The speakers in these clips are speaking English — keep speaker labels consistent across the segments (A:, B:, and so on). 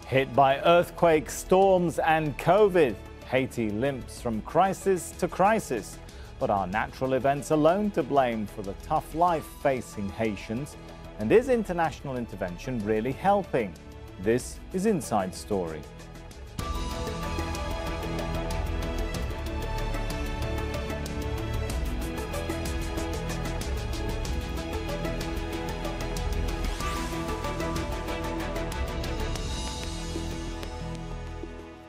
A: Hit by earthquakes, storms and COVID, Haiti limps from crisis to crisis. But are natural events alone to blame for the tough life facing Haitians? And is international intervention really helping? This is Inside Story.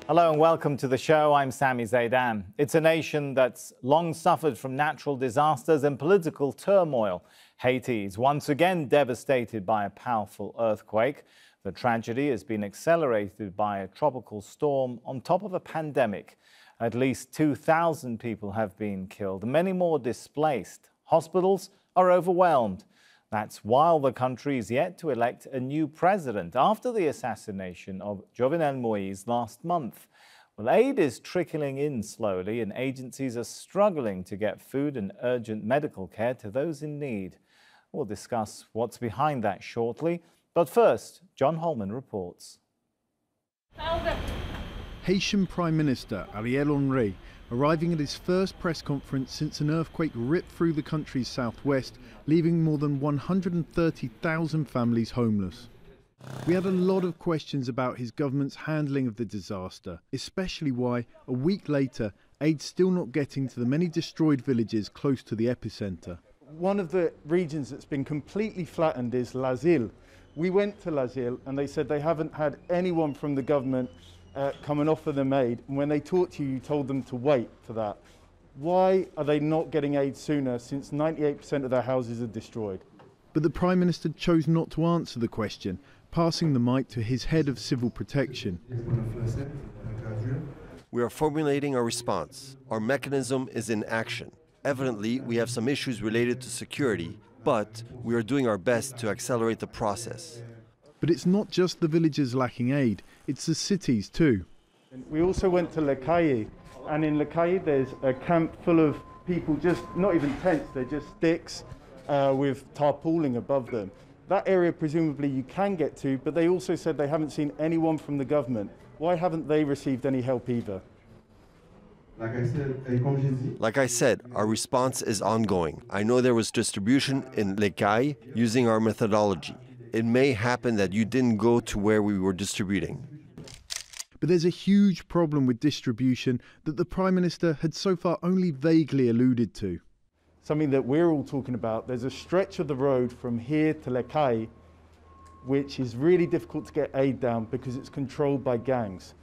A: Hello and welcome to the show. I'm Sami Zeidan. It's a nation that's long suffered from natural disasters and political turmoil. Haiti is once again devastated by a powerful earthquake. The tragedy has been accelerated by a tropical storm on top of a pandemic. At least 2,000 people have been killed, many more displaced. Hospitals are overwhelmed. That's while the country is yet to elect a new president after the assassination of Jovenel Moise last month. Well, aid is trickling in slowly and agencies are struggling to get food and urgent medical care to those in need. We'll discuss what's behind that shortly. But first, John Holman reports.
B: Haitian Prime Minister Ariel Henry arriving at his first press conference since an earthquake ripped through the country's southwest, leaving more than 130,000 families homeless. We had a lot of questions about his government's handling of the disaster, especially why, a week later, aid's still not getting to the many destroyed villages close to the epicenter.
C: One of the regions that's been completely flattened is L'Asile. We went to L'Asile and they said they haven't had anyone from the government come and offer them aid. And when they talked to you, you told them to wait for that. Why are they not getting aid sooner, since 98% of their houses are destroyed?
B: But the Prime Minister chose not to answer the question, passing the mic to his head of civil protection.
D: We are formulating our response. Our mechanism is in action. Evidently, we have some issues related to security, but we are doing our best to accelerate the process.
B: But it's not just the villages lacking aid, it's the cities too.
C: We also went to Le Caille, and in Le Caille there's a camp full of people, just not even tents, they're just sticks with tarpaulin above them. That area presumably you can get to, but they also said they haven't seen anyone from the government. Why haven't they received any help either?
D: Like I said, our response is ongoing. I know there was distribution in Le Caille using our methodology. It may happen that you didn't go to where we were distributing.
B: But there's a huge problem with distribution that the Prime Minister had so far only vaguely alluded to.
C: Something that we're all talking about. There's a stretch of the road from here to Le Caille which is really difficult to get aid down because it's controlled by gangs.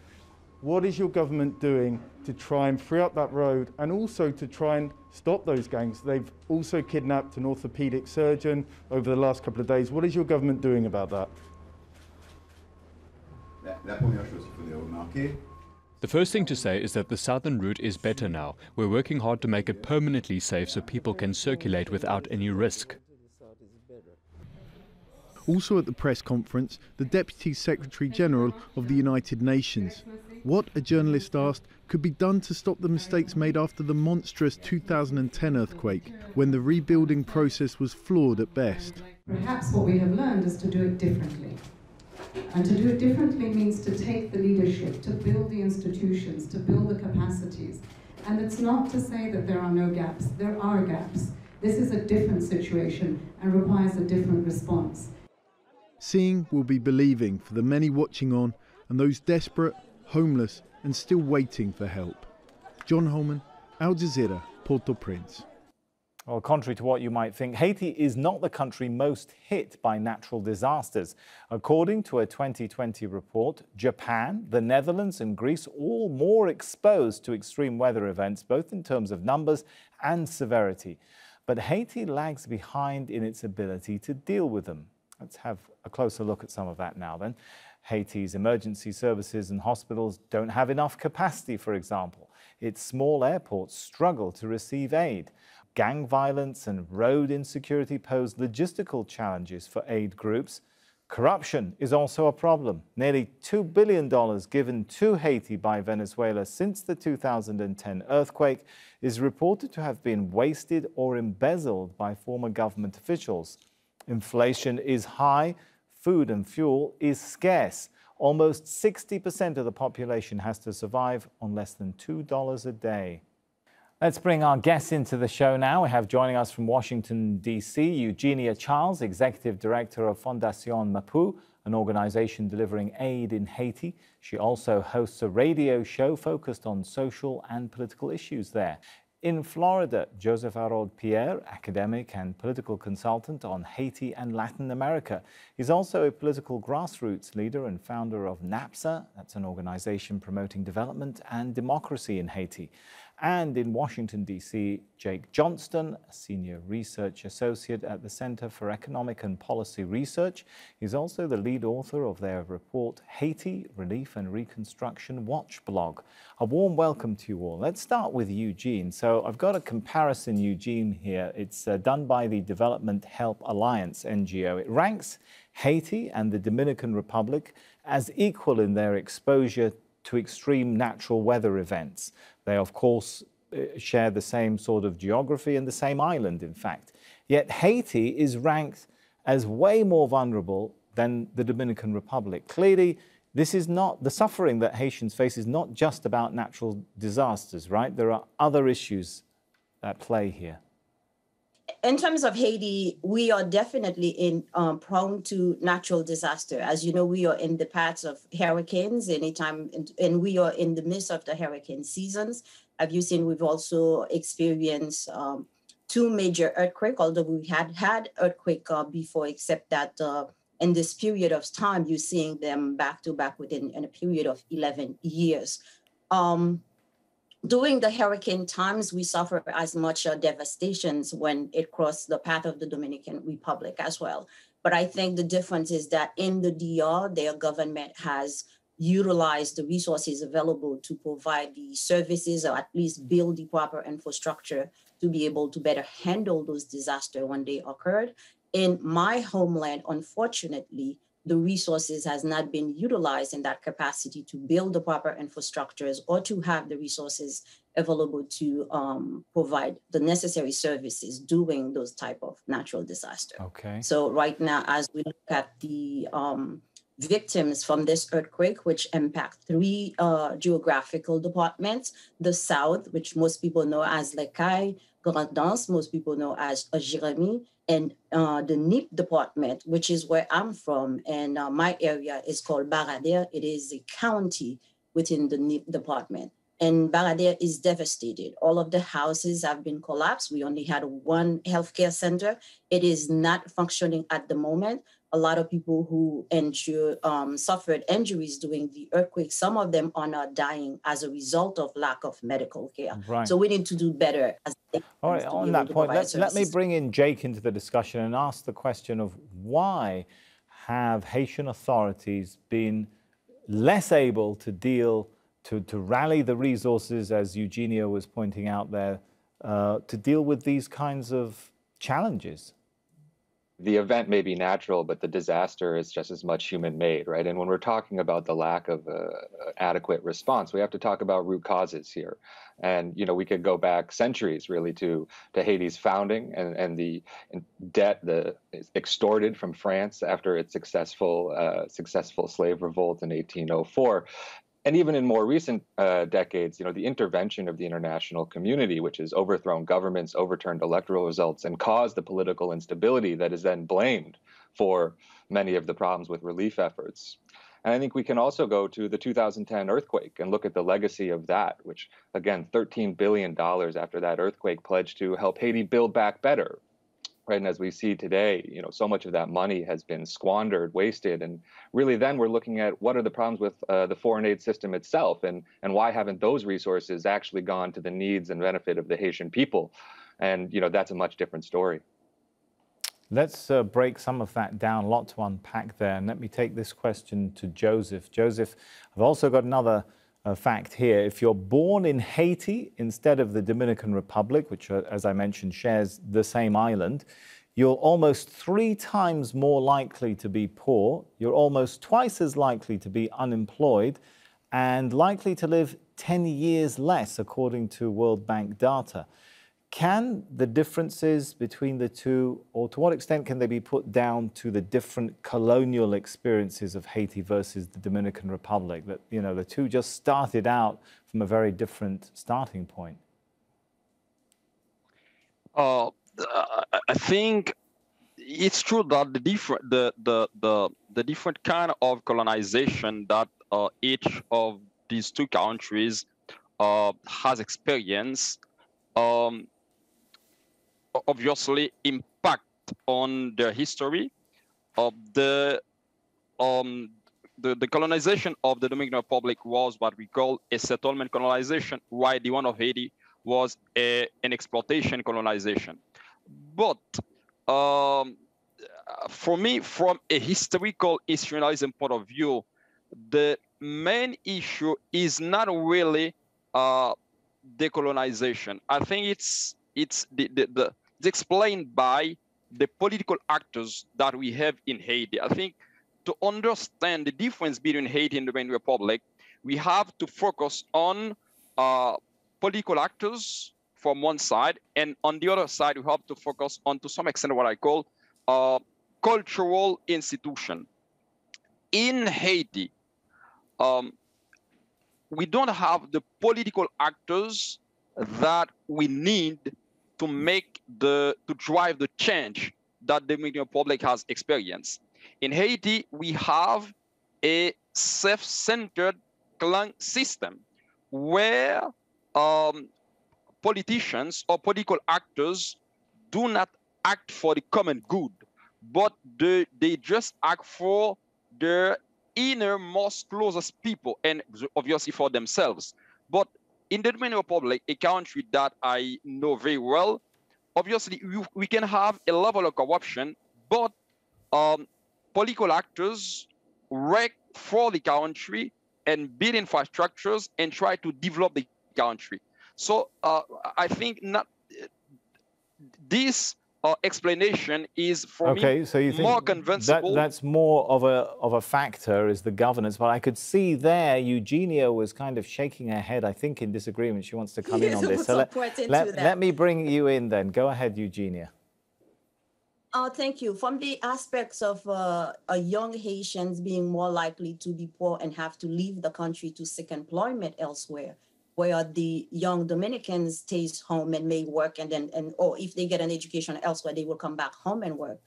C: What is your government doing to try and free up that road and also to try and stop those gangs? They've also kidnapped an orthopedic surgeon over the last couple of days. What is your government doing about that?
E: The first thing to say is that the southern route is better now. We're working hard to make it permanently safe so people can circulate without any risk.
B: Also at the press conference, the Deputy Secretary General of the United Nations. What, a journalist asked, could be done to stop the mistakes made after the monstrous 2010 earthquake, when the rebuilding process was flawed at best.
F: Perhaps what we have learned is to do it differently. And to do it differently means to take the leadership, to build the institutions, to build the capacities. And it's not to say that there are no gaps. There are gaps. This is a different situation and requires a different response.
B: Seeing will be believing for the many watching on and those desperate, homeless and still waiting for help. John Holman, Al Jazeera, Port-au-Prince.
A: Well, contrary to what you might think, Haiti is not the country most hit by natural disasters. According to a 2020 report, Japan, the Netherlands and Greece all more exposed to extreme weather events, both in terms of numbers and severity. But Haiti lags behind in its ability to deal with them. Let's have a closer look at some of that now then. Haiti's emergency services and hospitals don't have enough capacity, for example. Its small airports struggle to receive aid. Gang violence and road insecurity pose logistical challenges for aid groups. Corruption is also a problem. Nearly $2 billion given to Haiti by Venezuela since the 2010 earthquake is reported to have been wasted or embezzled by former government officials. Inflation is high, food and fuel is scarce. Almost 60% of the population has to survive on less than $2 a day. Let's bring our guests into the show now. We have joining us from Washington, D.C., Eugenia Charles, Executive Director of Fondasyon Mapou, an organization delivering aid in Haiti. She also hosts a radio show focused on social and political issues there. In Florida, Joseph Pierre, academic and political consultant on Haiti and Latin America. He's also a political grassroots leader and founder of NAPSA, that's an organization promoting development and democracy in Haiti. And in Washington, D.C., Jake Johnston, a senior research associate at the Center for Economic and Policy Research. He's also the lead author of their report, Haiti, Relief and Reconstruction Watch blog. A warm welcome to you all. Let's start with Eugene. So I've got a comparison, Eugene, here. It's done by the Development Help Alliance, NGO. It ranks Haiti and the Dominican Republic as equal in their exposure to extreme natural weather events. They, of course, share the same sort of geography and the same island, in fact. Yet Haiti is ranked as way more vulnerable than the Dominican Republic. Clearly, this is not, the suffering that Haitians face is not just about natural disasters, right? There are other issues at play here.
G: In terms of Haiti, we are definitely prone to natural disaster. As you know, we are in the paths of hurricanes anytime, and we are in the midst of the hurricane seasons. Have you seen, we've also experienced 2 major earthquakes, although we had earthquake before, except that in this period of time, you're seeing them back to back in a period of 11 years. During the hurricane times, we suffer as much devastations when it crossed the path of the Dominican Republic as well. But I think the difference is that in the DR, their government has utilized the resources available to provide the services, or at least build the proper infrastructure to be able to better handle those disasters when they occurred. In my homeland, unfortunately, the resources has not been utilized in that capacity to build the proper infrastructures or to have the resources available to provide the necessary services during those type of natural disasters.
A: Okay.
G: So right now, as we look at the victims from this earthquake, which impact 3 geographical departments, the South, which most people know as Lekai, Grand'Anse, most people know as Jérémie, and the NIP department, which is where I'm from, and my area is called Baradère. It is a county within the NIP department. And Baradère is devastated. All of the houses have been collapsed. We only had 1 healthcare center. It is not functioning at the moment. A lot of people who suffered injuries during the earthquake, some of them are now dying as a result of lack of medical care.
A: Right.
G: So we need to do better.
A: All right, on that point, let me bring in Jake into the discussion and ask the question of why have Haitian authorities been less able to deal, to rally the resources, as Eugenia was pointing out there, to deal with these kinds of challenges?
H: The event may be natural, but the disaster is just as much human-made, right? And when we're talking about the lack of adequate response, we have to talk about root causes here. And, you know, we could go back centuries, really, to Haiti's founding and the debt extorted from France after its successful slave revolt in 1804. And even in more recent decades, you know, the intervention of the international community, which has overthrown governments, overturned electoral results, and caused the political instability that is then blamed for many of the problems with relief efforts. And I think we can also go to the 2010 earthquake and look at the legacy of that, which, again, $13 billion after that earthquake pledged to help Haiti build back better. Right, and as we see today, you know, so much of that money has been squandered, wasted, and really then we're looking at what are the problems with the foreign aid system itself, and why haven't those resources actually gone to the needs and benefit of the Haitian people? And, you know, that's a much different story.
A: Let's break some of that down, a lot to unpack there, and let me take this question to Joseph. Joseph, I've also got another fact here. If you're born in Haiti instead of the Dominican Republic, which, as I mentioned, shares the same island, you're almost 3 times more likely to be poor. You're almost twice as likely to be unemployed and likely to live 10 years less, according to World Bank data. Can the differences between the two, or to what extent can they be put down to the different colonial experiences of Haiti versus the Dominican Republic? That, you know, the two just started out from a very different starting point.
I: I think it's true that the different kind of colonization that each of these two countries has experienced obviously impact on their history. Of the colonization of the Dominican Republic was what we call a settlement colonization, while the one of Haiti was an exploitation colonization. But for me, from a historical historianalism point of view, the main issue is not really decolonization. I think it's explained by the political actors that we have in Haiti. I think to understand the difference between Haiti and the Dominican Republic, we have to focus on political actors from one side, and on the other side, we have to focus on, to some extent, what I call cultural institution. In Haiti, we don't have the political actors that we need to drive the change that the Dominican Republic has experienced. In Haiti, we have a self-centered clan system where politicians or political actors do not act for the common good, but they just act for their innermost closest people and obviously for themselves. But in the Dominican Republic, a country that I know very well, obviously we can have a level of corruption, but political actors work for the country and build infrastructures and try to develop the country. So I think this explanation is for me
A: so you think
I: more convincible.
A: That's more of a factor is the governance. But I could see there Eugenia was kind of shaking her head, I think, in disagreement. She wants to come in on this. So let me bring you in then. Go ahead, Eugenia.
G: Thank you. From the aspects of young Haitians being more likely to be poor and have to leave the country to seek employment elsewhere, where the young Dominicans stays home and may work, or if they get an education elsewhere, they will come back home and work,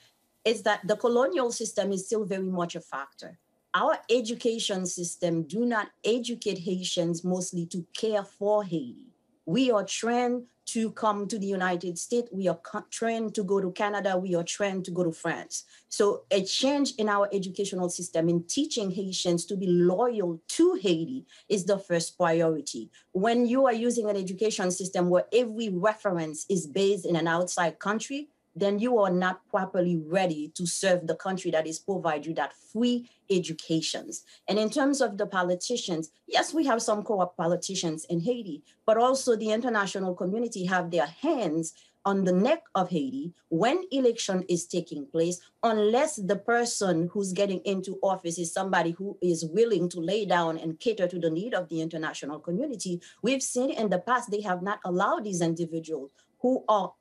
G: is that the colonial system is still very much a factor. Our education system do not educate Haitians mostly to care for Haiti. We are trained to come to the United States. We are trained to go to Canada. We are trained to go to France. So a change in our educational system in teaching Haitians to be loyal to Haiti is the first priority. When you are using an education system where every reference is based in an outside country, then you are not properly ready to serve the country that is provide you that free educations. And in terms of the politicians, yes, we have some corrupt politicians in Haiti, but also the international community have their hands on the neck of Haiti when election is taking place, unless the person who's getting into office is somebody who is willing to lay down and cater to the need of the international community. We've seen in the past, they have not allowed these individuals who are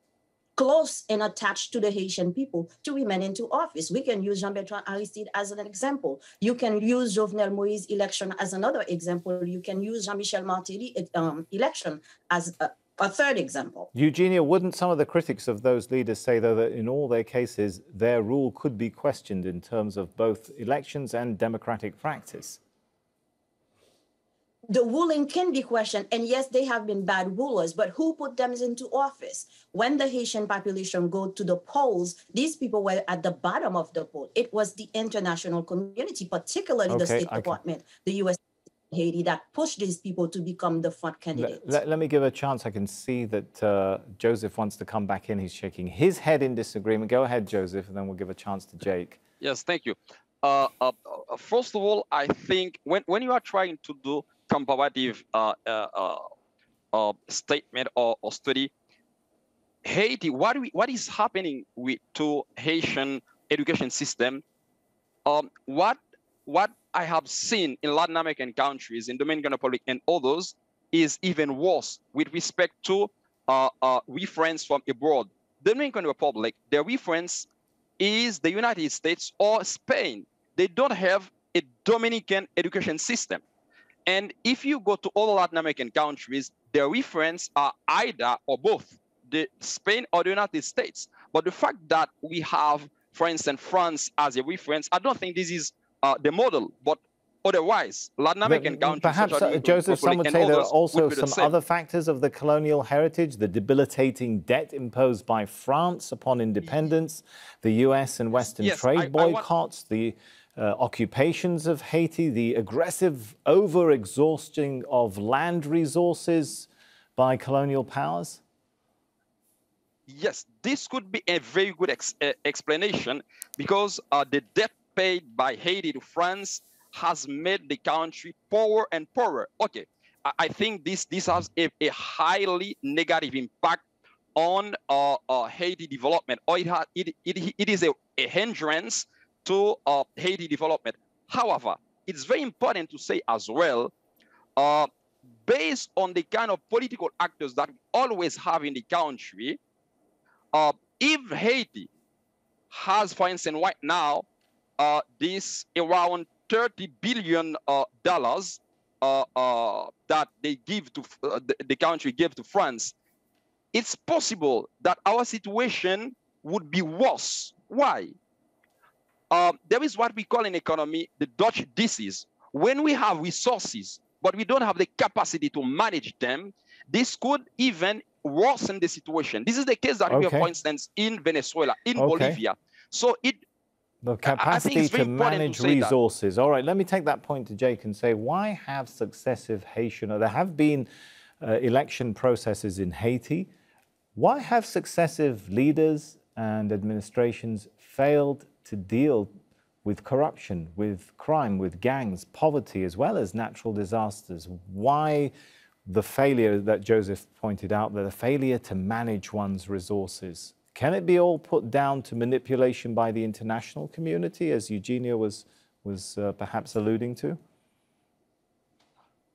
G: close and attached to the Haitian people to remain into office. We can use Jean-Bertrand Aristide as an example. You can use Jovenel Moise election as another example. You can use Jean-Michel Martelly election as a third example.
A: Eugenia, wouldn't some of the critics of those leaders say, though, that in all their cases, their rule could be questioned in terms of both elections and democratic practice?
G: The ruling can be questioned, and yes, they have been bad rulers, but who put them into office? When the Haitian population go to the polls, these people were at the bottom of the poll. It was the international community, particularly the State Department, the U.S. Haiti, that pushed these people to become the front candidates.
A: Let me give a chance. I can see that Joseph wants to come back in. He's shaking his head in disagreement. Go ahead, Joseph, and then we'll give a chance to Jake.
I: Yes, thank you. First of all, I think when you are trying to do comparative statement or study, Haiti, what is happening to Haitian education system? What I have seen in Latin American countries, in Dominican Republic and others, is even worse with respect to reference from abroad. The Dominican Republic, their reference is the United States or Spain. They don't have a Dominican education system. And if you go to all Latin American countries, their reference are either or both the Spain or the United States. But the fact that we have, for instance, France as a reference, I don't think this is the model. But otherwise, Latin American countries,
A: perhaps, Joseph, some would say there are also some other factors of the colonial heritage, the debilitating debt imposed by France upon independence, the US and Western trade boycotts, the occupations of Haiti, the aggressive over-exhausting of land resources by colonial powers?
I: Yes, this could be a very good explanation, because the debt paid by Haiti to France has made the country poorer and poorer. Okay, I think this has a highly negative impact on Haiti development, or it is a hindrance to Haiti development. However, it's very important to say as well, based on the kind of political actors that we always have in the country, if Haiti has, for instance, right now, this around $30 billion that they give to the country gave to France, it's possible that our situation would be worse. Why? There is what we call in economy the Dutch disease. When we have resources, but we don't have the capacity to manage them, this could even worsen the situation. This is the case that we have, for instance, in Venezuela, in Bolivia. So
A: the capacity to manage resources. All right, let me take that point to Jake and say, why have successive Haitian, or there have been election processes in Haiti, why have successive leaders and administrations failed to deal with corruption, with crime, with gangs, poverty, as well as natural disasters? Why the failure that Joseph pointed out, the failure to manage one's resources? Can it be all put down to manipulation by the international community, as Eugenia was perhaps alluding to?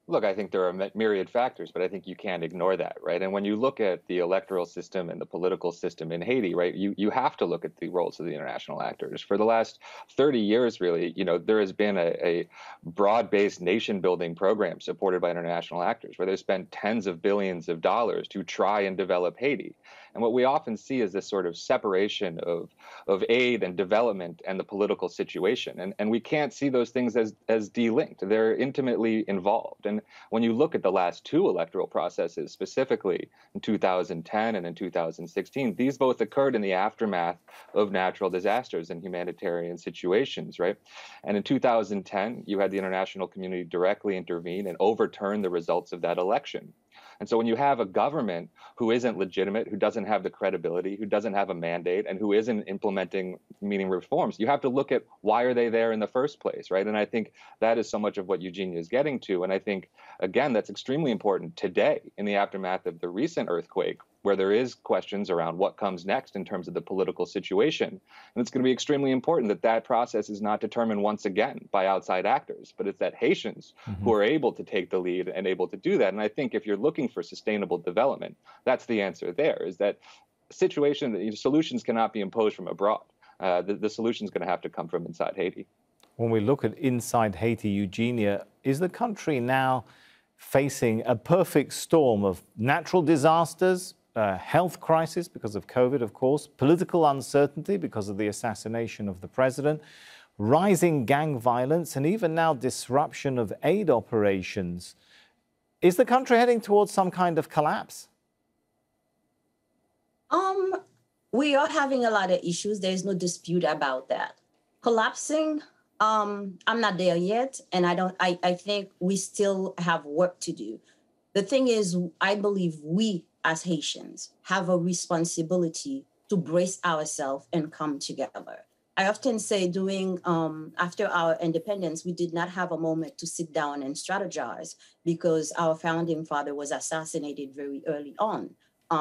H: Look, I think there are myriad factors, but I think you can't ignore that, right? And when you look at the electoral system and the political system in Haiti, right, you have to look at the roles of the international actors. For the last 30 years, really, there has been a broad-based nation-building program supported by international actors, where they spent tens of billions of dollars to try and develop Haiti. And what we often see is this sort of separation of aid and development and the political situation. And we can't see those things as de-linked. They're intimately involved. And when you look at the last two electoral processes, specifically in 2010 and in 2016, these both occurred in the aftermath of natural disasters and humanitarian situations, right? And in 2010, you had the international community directly intervene and overturn the results of that election. And so when you have a government who isn't legitimate, who doesn't have the credibility, who doesn't have a mandate, and who isn't implementing meaningful reforms, you have to look at why are they there in the first place, right? And I think that is so much of what Eugenia is getting to. And I think, again, that's extremely important today in the aftermath of the recent earthquake, where there is questions around what comes next in terms of the political situation. And it's going to be extremely important that that process is not determined once again by outside actors, but it's that Haitians who are able to take the lead and able to do that. And I think if you're looking for sustainable development, that's the answer there, is that solutions cannot be imposed from abroad. The solution is going to have to come from inside Haiti.
A: When we look at inside Haiti, Eugenia, is the country now facing a perfect storm of natural disasters, health crisis because of COVID, of course, political uncertainty because of the assassination of the president, rising gang violence, and even now disruption of aid operations? Is the country heading towards some kind of collapse?
G: We are having a lot of issues. There's no dispute about that. Collapsing, I'm not there yet, and I think we still have work to do. The thing is, I believe we as Haitians have a responsibility to brace ourselves and come together. I often say after our independence, we did not have a moment to sit down and strategize because our founding father was assassinated very early on.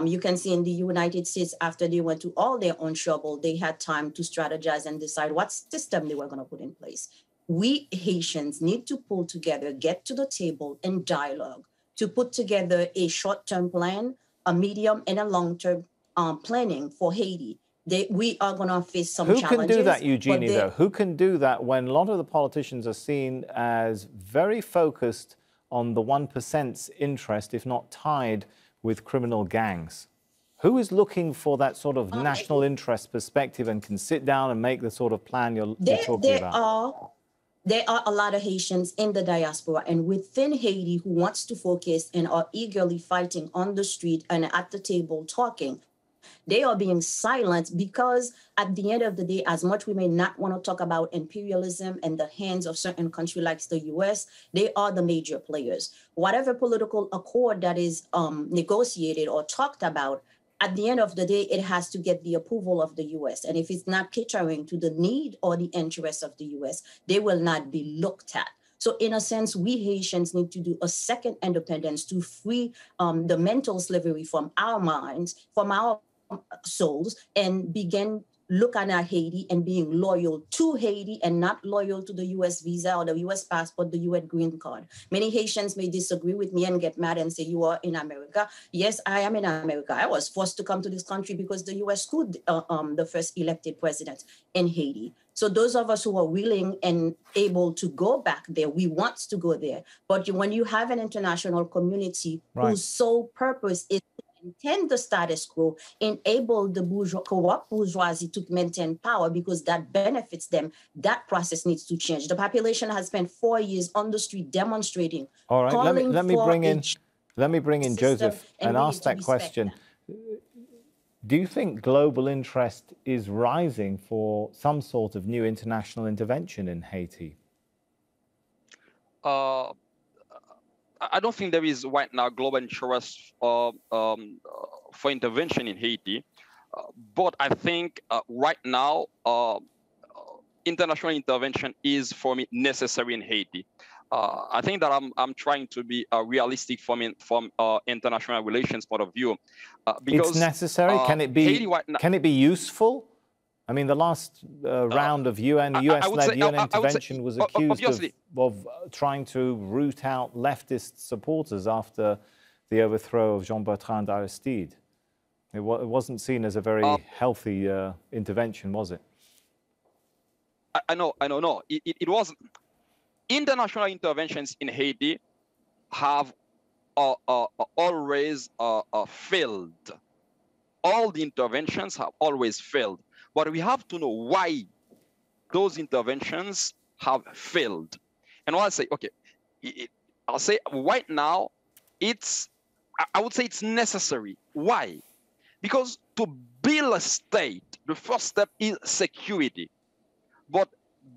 G: You can see in the United States, after they went to all their own trouble, they had time to strategize and decide what system they were going to put in place. We Haitians need to pull together, get to the table and dialogue to put together a short-term plan, a medium and a long-term planning for Haiti. We are going to face some challenges.
A: Who can do that, Eugenia, though? Who can do that when a lot of the politicians are seen as very focused on the 1%'s interest, if not tied with criminal gangs? Who is looking for that sort of national interest perspective and can sit down and make the sort of plan you're talking about?
G: There are a lot of Haitians in the diaspora and within Haiti who wants to focus and are eagerly fighting on the street and at the table talking. They are being silenced because at the end of the day, as much we may not want to talk about imperialism and the hands of certain countries like the US, they are the major players. Whatever political accord that is negotiated or talked about, at the end of the day, it has to get the approval of the US. And if it's not catering to the need or the interests of the US, they will not be looked at. So in a sense, we Haitians need to do a second independence to free the mental slavery from our minds, from our souls, and begin looking at Haiti and being loyal to Haiti and not loyal to the US visa or the US passport, the US green card. Many Haitians may disagree with me and get mad and say, you are in America. Yes, I am in America. I was forced to come to this country because the US screwed the first elected president in Haiti. So those of us who are willing and able to go back there, we want to go there. But when you have an international community whose sole purpose is maintain the status quo, enable the corrupt bourgeoisie to maintain power because that benefits them, that process needs to change. The population has spent 4 years on the street demonstrating.
A: All right, let me bring in Joseph and ask that question. Do you think global interest is rising for some sort of new international intervention in Haiti?
I: I don't think there is right now global interest for intervention in Haiti, but I think right now international intervention is, for me, necessary in Haiti. I think that I'm trying to be realistic from international relations point of view. Because
A: it's necessary. Can it be? Haiti right now, can it be useful? I mean, the last round of US-led UN intervention was accused of trying to root out leftist supporters after the overthrow of Jean-Bertrand Aristide. It wasn't seen as a very healthy intervention, was it?
I: No. It wasn't. International interventions in Haiti have always failed. All the interventions have always failed. But we have to know why those interventions have failed. And I'll say, okay, I'll say right now, I would say it's necessary. Why? Because to build a state, the first step is security. But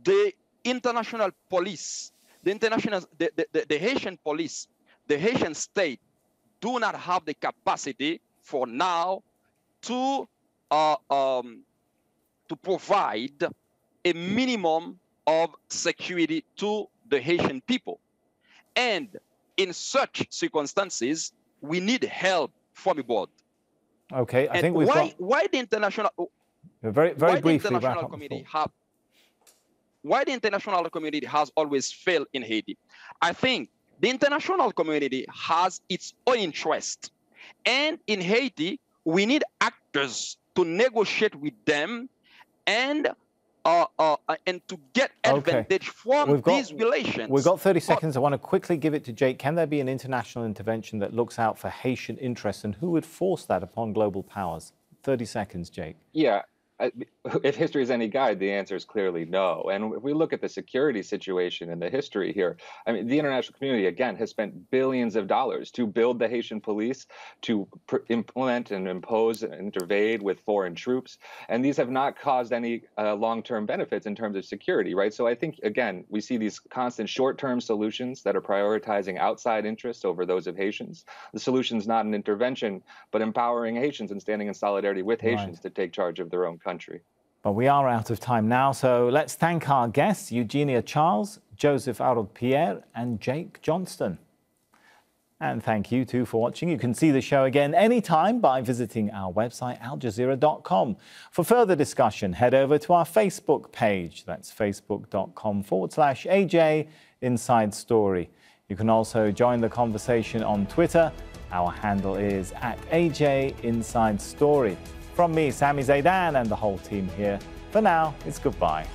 I: the international police, the Haitian police, the Haitian state do not have the capacity for now to provide a minimum of security to the Haitian people. And in such circumstances, we need help from abroad.
A: Okay, I think we've got...
I: Why the international...
A: Very briefly,
I: why the international community has always failed in Haiti? I think the international community has its own interest. And in Haiti, we need actors to negotiate with them and to get advantage from these relations.
A: We've got 30 seconds. I want to quickly give it to Jake. Can there be an international intervention that looks out for Haitian interests, and who would force that upon global powers? 30 seconds, Jake.
H: Yeah. If history is any guide, the answer is clearly no. And if we look at the security situation and the history here, I mean, the international community, again, has spent billions of dollars to build the Haitian police, to implement and impose and intervene with foreign troops. And these have not caused any long-term benefits in terms of security, right? So I think, again, we see these constant short-term solutions that are prioritizing outside interests over those of Haitians. The solution is not an intervention, but empowering Haitians and standing in solidarity with Haitians to take charge of their own country.
A: But we are out of time now, so let's thank our guests, Eugenia Charles, Joseph Arod-Pierre and Jake Johnston. And thank you too for watching. You can see the show again anytime by visiting our website, aljazeera.com. For further discussion, head over to our Facebook page. That's facebook.com/AJ Inside Story. You can also join the conversation on Twitter Our handle is @AJ Inside Story. From me, Sami, Zeidan, and the whole team here, for now, it's goodbye.